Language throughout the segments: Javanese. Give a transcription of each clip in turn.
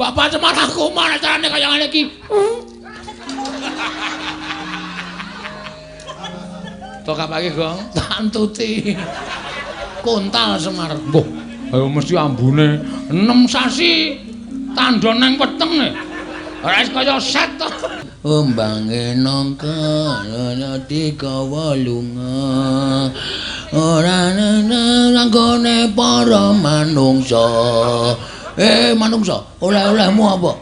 Bapak Semar aku mana carane kaya ngene iki. Tok kapake, Gong? Tantuti. Kontal Semar. Mbah, ayo mesti ambune 6 sasi tandha nang weteng. Ora kaya set to. Umbange nangka ana digawa lunga. Ora nanggone para manungsa. Manungsa, oleh-olehmu apa?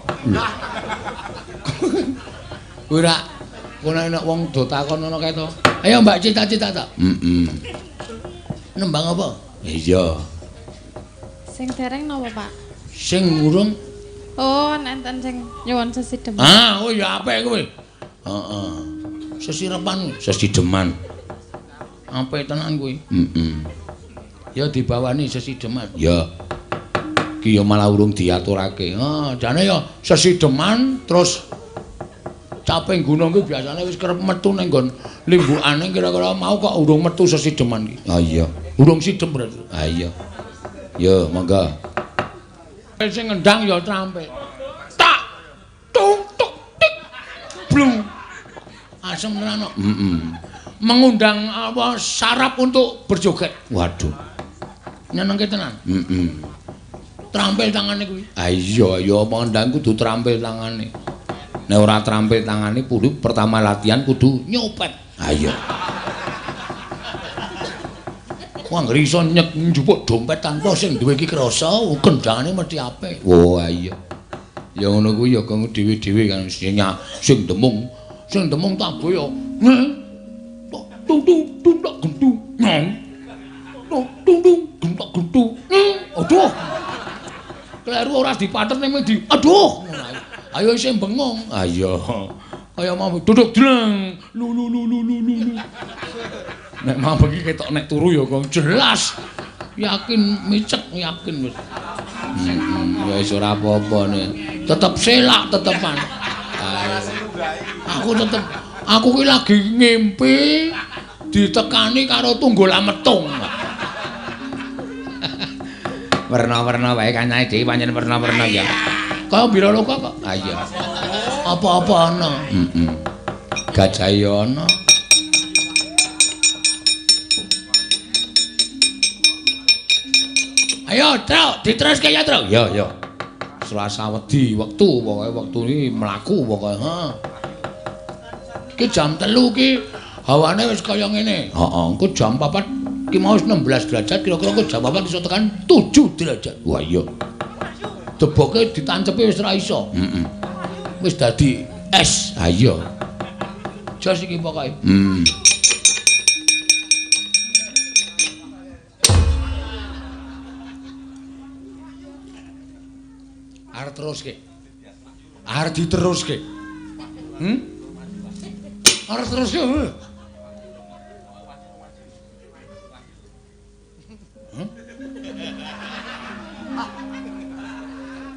Ora kono nek wong do takon ngono kae to. Ayo Mbak cita-cita ta? Nembang apa? Iya. Sing dereng napa, Pak? Sing urung. Oh, nenten sing nyuwun sesideman. Oh ya apik kuwi. Heeh. Sesirepan, sesideman. Apik tenan kuwi. Ya dibawani sesideman. Ya. Ki ya malah urung diaturake. Jane ya sesideman terus caping gunung kuwi biasane wis kerep metu ning nggon limbukane kira-kira mau kok urung metu sesideman ki. Iya. Urung sidem berarti. Iya. Ya, monggo. Sing ngendang ya trampil. Tak tung tuk tik blung. Asem tenan kok. Mengundang apa saraf untuk berjoget. Waduh. Nyenengke tenan. Trampil tangane kuwi. Iya, ya mengundang kudu trampil tangane. Nek ora trampil tangane kudu pertama latihan kudu nyopet. Iya. Wong iso njupuk dompet tanpa sing duwe iki krasa, kendangane mesti apik. Oh iya. Ya ngono kuwi ya kanggo dhewe-dhewe kan sing demung. Sing demung tak boyo. Tung tung tung tak gentu. Tung tung tung gentak gentu. Aduh. Kleru ora dipaterne mung di. Aduh. Ayo sing bengong. Ayo. Kaya mau duduk dreng. Lu. Nek mau iki ketok nek turu ya kok jelas. Yakin micek yakin wis. Ya wis ora apa-apa nek. Tetep selak tetepan. Aku ki lagi ngimpi ditekani karo tunggul ametung. Werna-werna wae kancae dhewe pancen werna-werna ya. Kaya Biraloka kok. Ah iya. Apa-apa ana. Gajah ya ana. Ayo, Tro, diteruske ya, Tro. Ya. Selasa wedi wektu pokoke wektu iki mlaku pokoke. Ki jam 3 ki hawane wis kaya ngene. Heeh, engko jam 4 ki mau 16 derajat, kira-kira engko jam 4 iso tekan 7 derajat. Wah iya. Deboke ditancepi wis ora iso. Wis dadi es. Ha iya. Jos iki pokoke. Arep teruske. Arep diteruske. Arep teruske.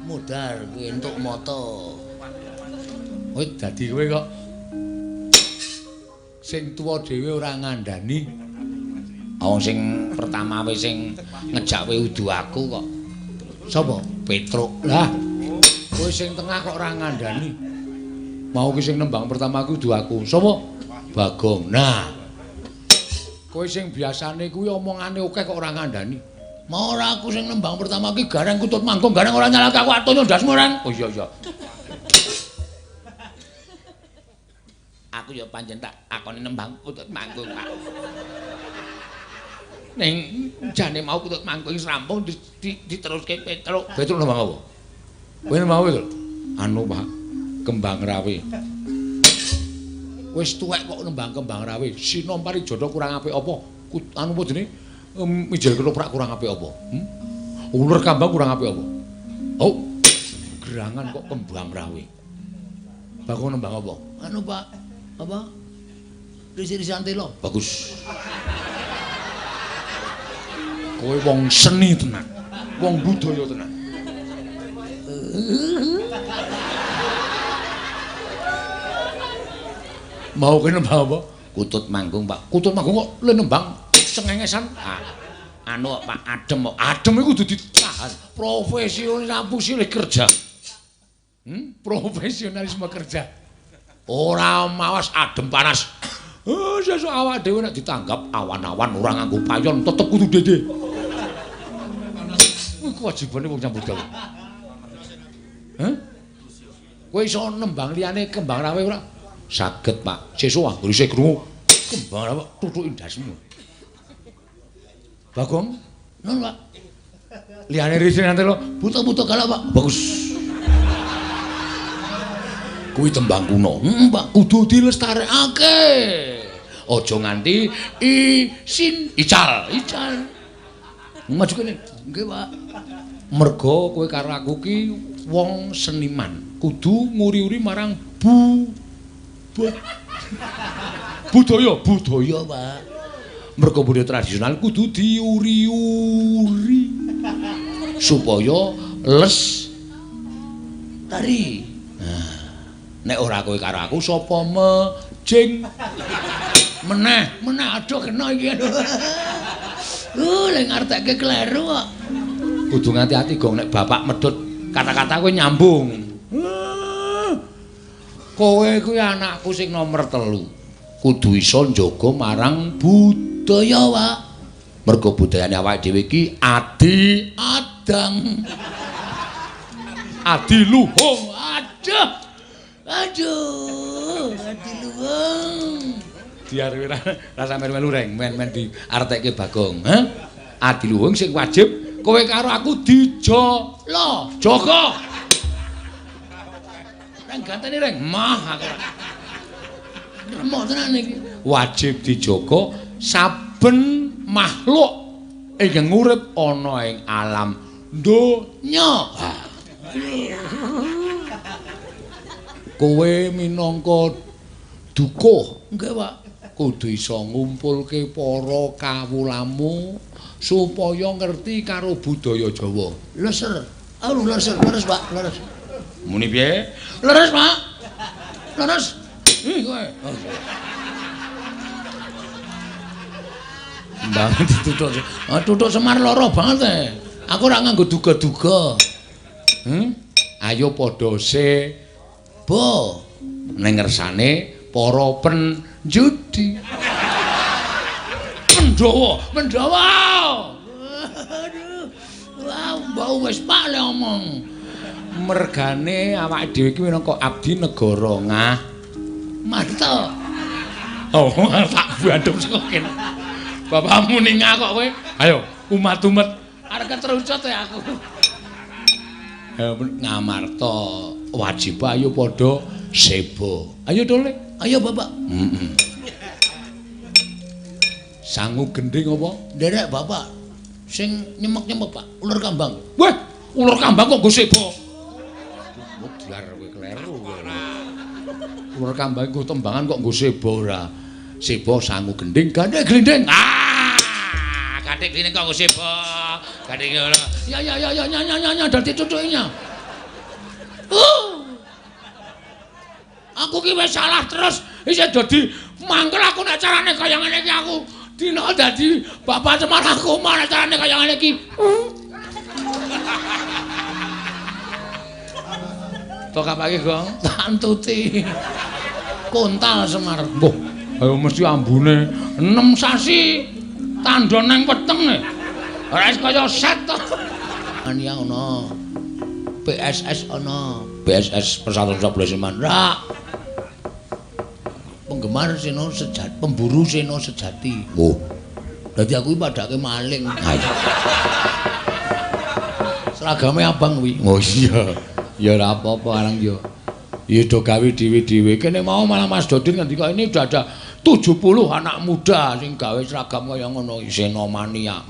Mudar kuwi entuk moto. Wis dadi kowe kok sing tuwa dhewe ora ngandani. Wong sing pertama wis sing ngejak kowe udu aku kok. Sapa? Petruk. Lah. Kowe sing tengah kok ora ngandani. Mau ki sing nembang pertama kudu aku. Sapa? Bagong. Nah. Kowe sing biasane kuwi omongane akeh kok ora ngandani. Mau ora aku sing nembang pertama ki gareng kutut mangkung, gareng ora nyalahke aku atonyo ndasmu ora. Oh iya. Aku ya pancen tak akoni nembang kutut mangkung, Pak. Ning jane mau kutut mangkung wis rampung diteruske Petruk. Petruk nembang apa? Kowe nembang apa, Anu, Pak. Kembang rawe. Wis tuwek kok nembang kembang rawe. Sinom Parijata kurang apik apa? Anu apa jenenge? Mijil ketoprak kurang apik apa? Uler kambang kurang apik apa? Oh. Gerangan kok kembang rawe. Bakon nembang apa? Anu, Pak. Apa? Risi-risi antelo. Bagus. Kowe wong seni tenan. Wong budaya tenan. Mau kene nembang apa? Kutut manggung, Pak. Kutut manggung kok le nembang cengengesan. Anu Pak Adem kok. Adem iku kudu ditahan. Profesional silih kerja. Profesionalisme kerja. Ora mawas adem panas. Sesuk awak dhewe nek ditanggap awan-awan ora nganggo payon tetep kudu dede. Kuwi kewajibane wong nyambut gawe. Kowe iso nembang liyane kembang rawe ora? Saged, Pak. Sesuk anggere isih krungu kembang rawe tutuki ndasmu. Bagong, non, Pak. Liyane risin nanti lo buta-buta galak, Pak. Bagus. Kuwi tembang kuno. Pak, kudu dilestarekake. Aja nganti ical. Maju kene. Nggih, Pak. Merga kowe karo aku ki wong seniman, kudu nguri-uri marang budaya, Pak. Merga budaya tradisional kudu diuri-uri supaya les tari. Nah, nek ora kowe karo aku sapa mejing meneh aduh kena iki aduh. Lek ngartekke kleru kok. Kudu ngati-ati gong nek bapak medhot kata-kata kowe nyambung. Kowe kuwi anakku sing nomor 3. Kudu iso njaga marang budaya, Pak. Mergo budayane awake dhewe iki adi-adang. Adi luhung. Aduh, adi luhung. Diarep rasa melu reng, men diartekke Bagong, Adi luhung sing wajib kowe karo aku dijala, jaga. Reng gantene reng, mah aku. Remok tenan iki. Wajib dijaga saben makhluk ingkang urip ana ing alam donya. Kowe minangka dukuh, nggih, Pak. Kudu iso ngumpulke para kawulamu supaya ngerti karo budaya Jawa. Leser. Leres, Pak, leres. Muni piye? Leres, Pak. Leres. Kowe. Mbah dituthuk. Tuthuk Semar lara banget. Aku ora nganggo duga-duga. Ayo padha sebo ning ngersane para penjudi. Pandhawa. Aduh. Wah, mbau wis Pak le omong. Mergane awake dhewe iki minangka abdi negara ngah. Mantap. Oh, tak bandung saka kene. Bapakmu ningah kok kowe. Ayo, umat-umat arek keterucut ya aku. Ngamarta wajib ayo padha sebo. Ayo dole. Ayo Bapak. Sangu gending apa? Nderek Bapak. Sing nyemek-nyemek, Pak. Ular kambang. Weh, ular kambang kok nggo sebo. Mudar kowe kleru. Ular kambang nggo tembangan kok nggo sebo ora. Sebo sangu gending, gandhe glinding. Gandhe glinding kok nggo sebo. Gandhe ngono. Ya nya dadi cucukinya. Aku ki wis salah terus isih dadi mangkel aku nek carane kaya ngene iki aku dina dadi Bapak Semar aku mah nek carane kaya ngene iki. Tok apake, Gong? Tantuti. Kontal Semar. Mbah, ayo mesti ambune 6 sasi tandha nang wetenge. Ora wis kaya set to. Ania ono. PSS ono. PSS Persatuan Sepak Bola Sleman. Ra. Penggemar Seno Sejati, pemburu Seno Sejati. Oh. Dadi aku iki padake maling. Seragame abang kuwi. Oh iya. Ya ora apa-apa arang yo. Ya do gawe dhewe-dhewe. Kene mau malah Mas Dodin ngendika ini udah ada 70 anak muda sing gawe seragam kaya ngono. Seno mania.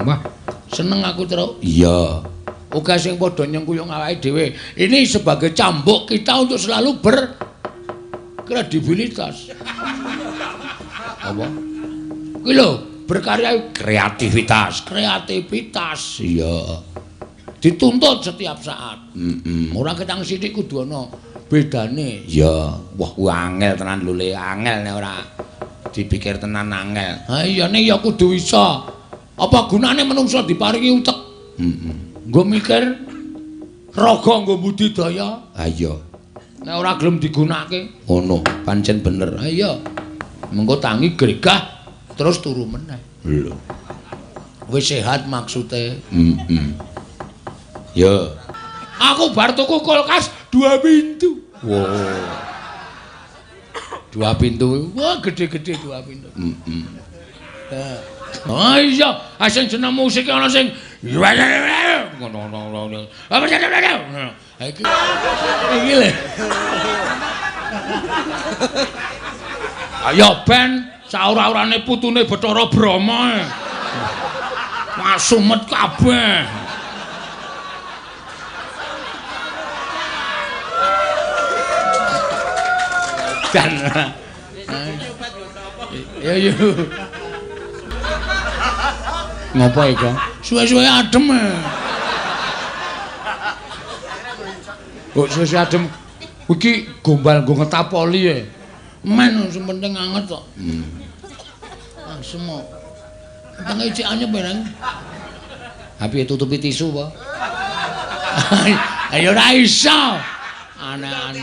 Wah, seneng aku terus. Iya. Oke sing padha nyengkuyung awake dhewe. Ini sebagai cambuk kita untuk selalu berkredibilitas. Apa? Kuwi lho, berkarya kreativitas. Iya. Dituntut setiap saat. Ora ketang sithik kudu ana bedane. Ya, wah kuwi angel tenan lho le, angel nek ora dipikir tenan angel. Ha iya nek ya kudu iso. Apa gunane menungso diparingi utek? Nggo mikir raga nggo budidaya. Ha iya. Nek ora gelem digunakake, Ngono, pancen bener. ha iya. Mengko tangi gregah terus turu meneh. Lho. Wis sehat maksude. Ya. Aku bar tuku kulkas 2 pintu. Wow. 2 pintu. Wah, gede-gede 2 pintu. Oh iya, sing jeneng musik ana sing ngono. Apa iki? Iki lho. Ayo ben saura-urane putune Bathara Brahma. Masumet kabeh. Dan ya ngapa iku suwe-suwe adem kok suwe adem iki gombal nggo ngetapoli men sing penting anget kok semua tengah icik anyep barang Api tutupi tisu apa? ayo ora iso aneh-aneh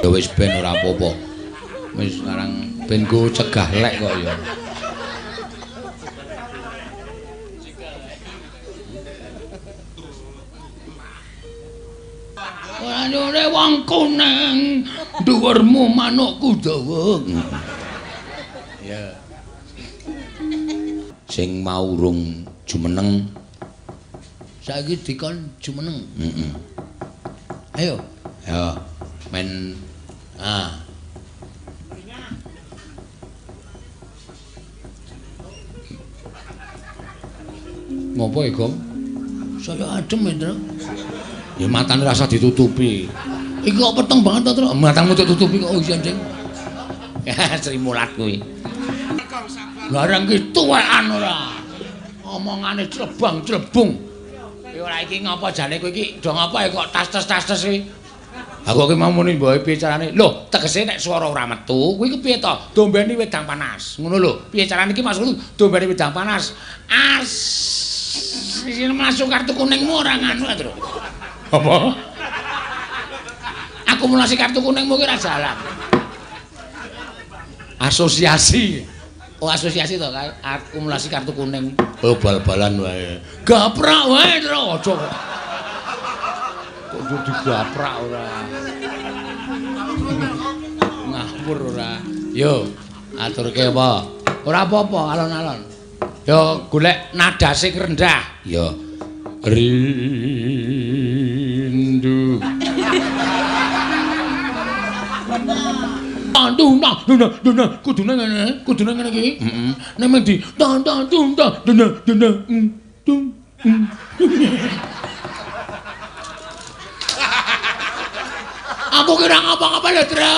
Ya wis ben ora apa-apa. Wis sekarang ben go cegah lek kok ya. ora nyore wong kuning dhuwurmu manukku dawa. Ya. Sing mau urung jumeneng Saiki dikon jumeneng. Ayo. Ya, men Ngopo iku? Saya adem, Indra. ya matane rasa ditutupi. Iki kok peteng banget to, Tru? Matamu ditutupi kok iya, Jeng. Sri Mulat kuwi. Barang ki tuwekan ora. Omongane clebang-clebung. Kowe ora iki ngapa jane kowe iki do ngapa kok tas-tas iki? Aku ki mau muni mbae piye carane. Lho, tegese nek swara ora metu, kuwi kepiye to? Dombeni wedang panas. Ngono lho. Piye carane iki maksudku dombeni wedang panas. Sing masuk kartu kuningmu ora nganu, Tru. Apa? Akumulasi kartu kuningmu ki ora jalan. Asosiasi. Oh, asosiasi to, akumulasi kartu kuning. Oh, bal-balan wae. Gaprak wae, Tru. Aja kok. Kok digaprak ora. Ngapur ora. Yo, aturke apa? Ora apa-apa, alon-alon. Yo golek nada sing rendah. Yo. Rindu. Kudune ngene iki. Nek mung di Aku kira ngapa-ngapa lho, Tru.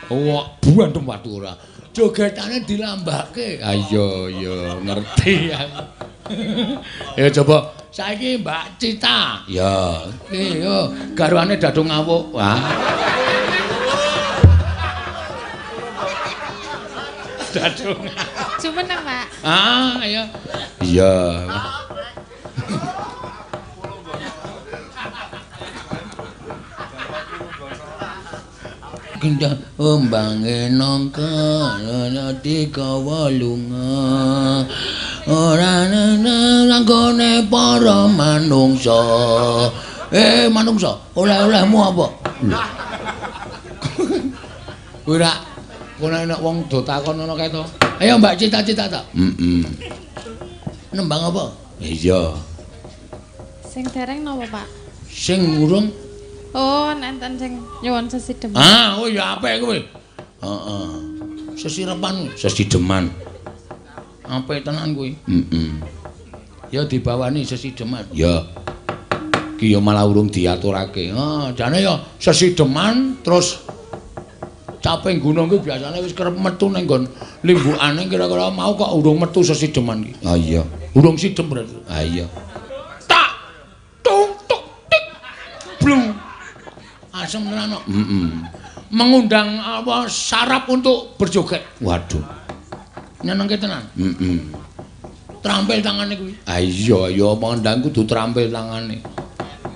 Oh, buantem watu ora. Jogetane dilambake. Ayo, yo ngerti aku. Ya coba saiki Mbak Cita. Ya, Iki yo garwane Dadu Ngawuk. wah. Dadu. Jumeneng, Pak. Ayo. Iya. Kinda ombange nangka ana dikawa lunga ora ana langgone para manungsa manungsa oleh-olehmu apa ora ora nek wong do takon ngono kae to ayo Mbak cita-cita ta nembang apa Iya. Sing dereng napa, Pak? sing urung Oh, nenten sing nyuwun sesidhem. oh ya apik kuwi heeh sesirepan Sesideman. apik tenan kuwi Ya ya dibawani sesideman ya. Ki ya malah urung diaturake. Jane ya sesideman terus caping gunung ki biasane wis kerep metu ning nggon limbukane kira-kira mau kok urung metu sesideman ki. Ah iya. Urung sidem berarti. Ah iya. Tak tung tuk tik blung. Dasem tenan kok. Mengundang apa sarap untuk berjoget. Waduh. Nyenengke tenan. Trampil tangane kuwi. Ah iya mengundang kudu trampil tangane.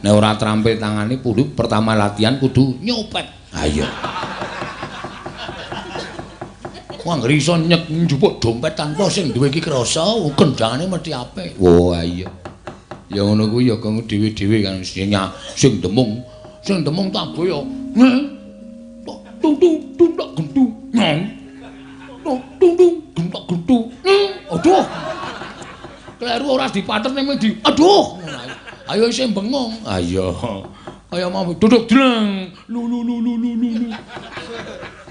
Nek ora trampil tangane kudu pertama latihan kudu Nyopet. ah iya. Wah ngriso njupuk dompet tanpa sing duwe iki krasa, kendangane mesti apik. Oh iya. Ya ngono kuwi ya kang dhewe-dhewe kan sing demung tak boyo. Tung tung tung tak gentu. Tung tung tung gentak gentu. Aduh. Kleru ora dipaterne mung di. Aduh. Ayo isih bengong. Ayo. Kaya mau duduk dreng. Lu.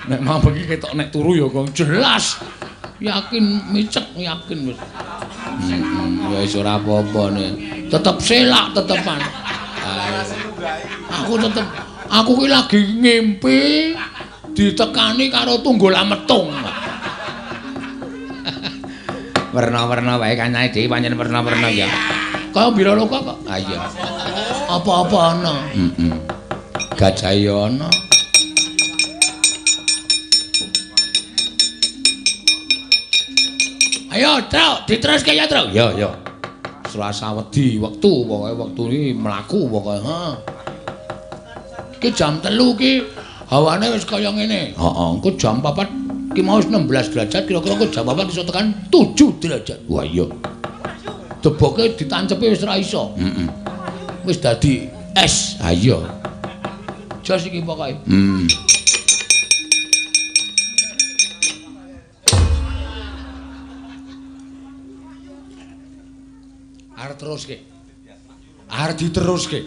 Nek mau iki ketok nek turu ya kok jelas. Yakin micek yakin wis. Wis ora apa-apa nek. Tetep selak tetepan. Aku ki lagi ngimpi ditekani karo tunggul ametung. Werna-werna wae kancae dhewe pancen werna-werna ya. Kaya Biraloka kok. Ah iya. Apa-apa ana. Gajah ya ana. Ayo, Truk, diteruske ya, Truk. Ya. Selasa wedi wektu pokoke wektu iki mlaku pokoke. Ki jam 3 ki hawane wis kaya ngene. Heeh, Engko jam 4 ki mau 16 derajat, kira-kira engko jam 4 iso tekan 7 derajat. Wah iya. Deboke ditancepi wis ora iso. Wis dadi es. Ah iya. Jos iki pokoke. Arep teruske. Arep diteruske.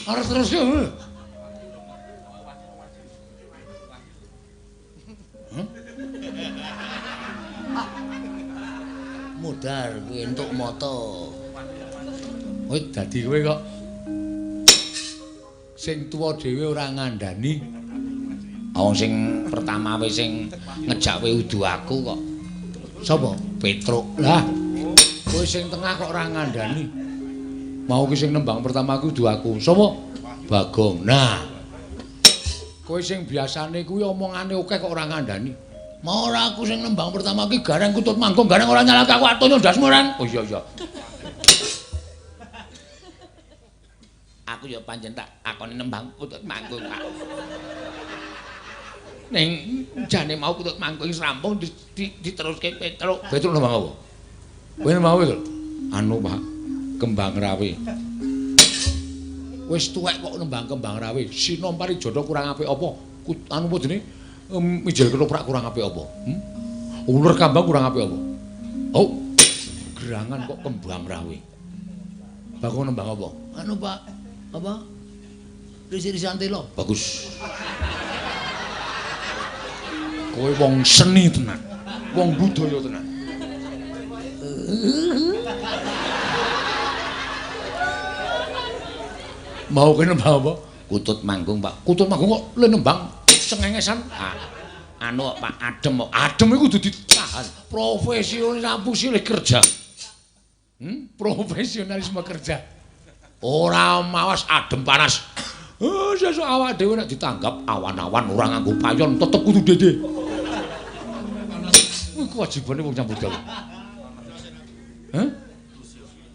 Arep teruske. Mudar kuwi entuk moto. Kowe dadi kowe kok sing tuwa dhewe ora ngandani. Wong sing pertama wis sing ngejak kowe udu aku kok. Sapa? Petruk. Lah, kowe sing tengah kok ora ngandani. Mau ki sing nembang pertama ku udu aku. Sapa? Bagong. Nah. Kowe sing biasane kuwi omongane akeh kok ora ngandani. Mau ora aku sing nembang pertama ki gareng kutut manggung, gareng ora nyalake aku atonyo ndasmu ran. Oh iya. Aku ya pancen tak akoni nembang kutut manggung. Ning jane mau kutut manggung wis rampung diteruske Petruk. Petruk nembang apa? Kowe nembang apa, Petruk? Anu, Pak, kembang rawe. Wis tuwek kok nembang kembang rawe. Sinom Parijata kurang apik apa? Anu apa jenenge? Mijil ketoprak kurang apik apa? Uler kambang kurang apik apa? Oh, gerangan kok kembang rawe. Bagong nembang apa? Anu, Pak. Apa? Risi-risi antelo. Bagus. Kowe wong seni tenan. Wong budaya tenan. Mau kene nembang apa? Kutut manggung, Pak. Kutut manggung kok le nembang cengengesan. Anu Pak, adem kok. Adem iku kudu ditahan. Profesionalisme kerja. Profesionalisme kerja. Ora mawas adem panas. Sesuk awak dhewe nek ditanggap awan-awan ora nganggo payon tetep kudu dede. Kuwi kewajibane wong nyambut gawe.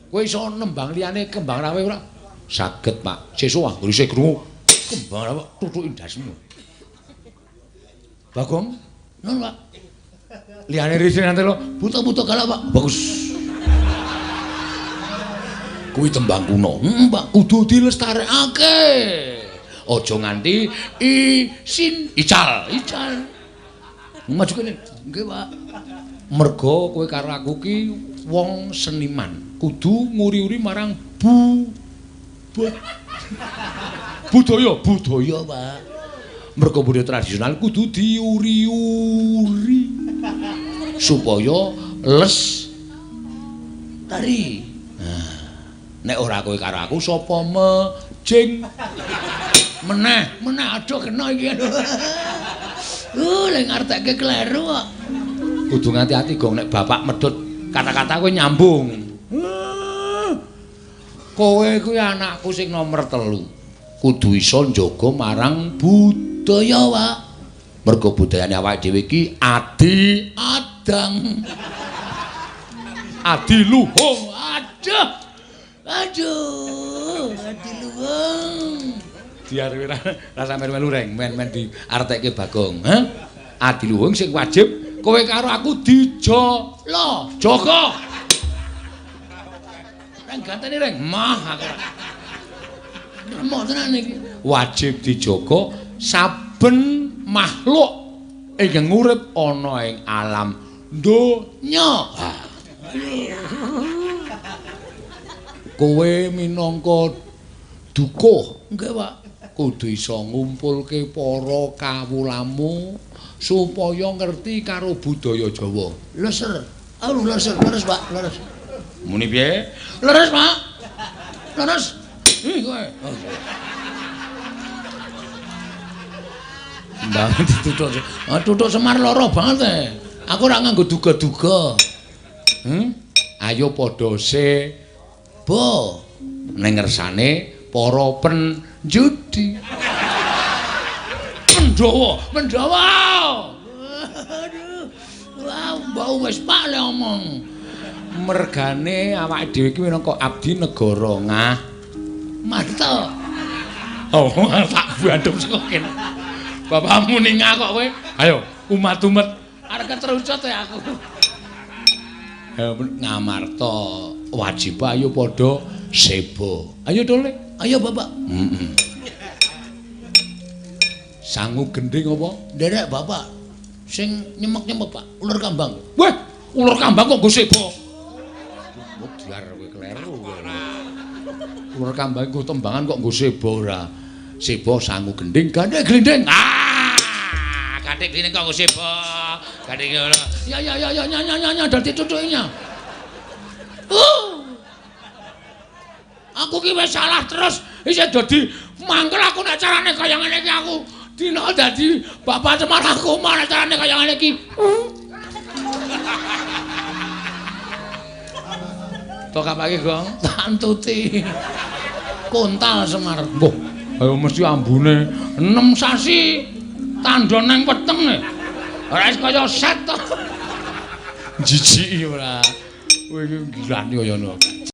Kowe iso nembang liyane kembang rawe ora? Saged, Pak. Sesuk anggere krungu kembang rawe tutuki ndasmu. Bagong, non Pak. Liyane risi antelo buta-buta galak, Pak. Bagus. Kuwi tembang kuno. Mbak kudu dilestarekake. Aja nganti ical. Maju kene. Nggih, Pak. Mergo kowe karo aku ki wong seniman, kudu nguri-uri marang budaya, Pak. Mergo budaya tradisional kudu diuri-uri supaya les tari. Nek ora kowe karo aku sapa mejing meneh aduh kena iki lek ngartekke kleru kok kudu ngati-ati gong nek bapak medhot kata-kata kowe nyambung kowe kuwi anakku sing nomor 3 kudu iso njaga marang budaya wae. Mergo budayane awake dhewe iki adi adang. Adi luhung. Aduh. Adi luhung. Diarep rasa melu reng, men diartekke Bagong, ha? Adi luhung sing wajib kowe karo aku dijala, jaga. Reng gantene reng, mah aku. Remok tenan iki. Wajib dijaga saben makhluk ingkang urip ana ing alam donya. Kowe minangka dukuh, nggih, Pak. Kudu iso ngumpulke para kawulamu supaya ngerti karo budaya Jawa. Leser. Leser, leres, Pak, leres. Muni piye? Leres, Pak. Leres. Kowe. Mbah dituthuk. Tuthuk Semar lara banget. Aku ora nganggo duga-duga. Ayo padha sebo ning ngersane para penjudi. Mendawa. Aduh. Wah, mbau wis Pak le omong. Mergane awake dhewe iki minangka abdi negara ngah. Mantep. Oh, tak bandem saka kene. Bapakmu ningah kok kowe. Ayo, umat-umat arek keterucut ya aku. Ayo ngamarta wajib ayo padha sebo. Ayo Dole, ayo Bapak. Sangu gending apa? Nderek Bapak. Sing nyemek-nyemek Pak, ular kambang. Weh, ular kambang kok nggo sebo. Mudhar kowe kleru kowe. Ular kambang nggo tembangan kok nggo sebo ora. Sebo sangu gending, gandhe glinding. Gandhe glinding kok nggo sebo. Gandhe ngono. Ya dadi cucuke. Aku ki wis salah terus isih dadi mangkel aku nek carane kaya ngene iki aku dina dadi Bapak Semar aku nek carane kaya ngene iki. Tok apake, Gong? Tantuti. Kontal Semar. Mbah, ayo mesti ambune 6 sasi tandha nang wetenge. Ora wis kaya set to. Jijiki ora. Kowe iki gilane kaya ngono.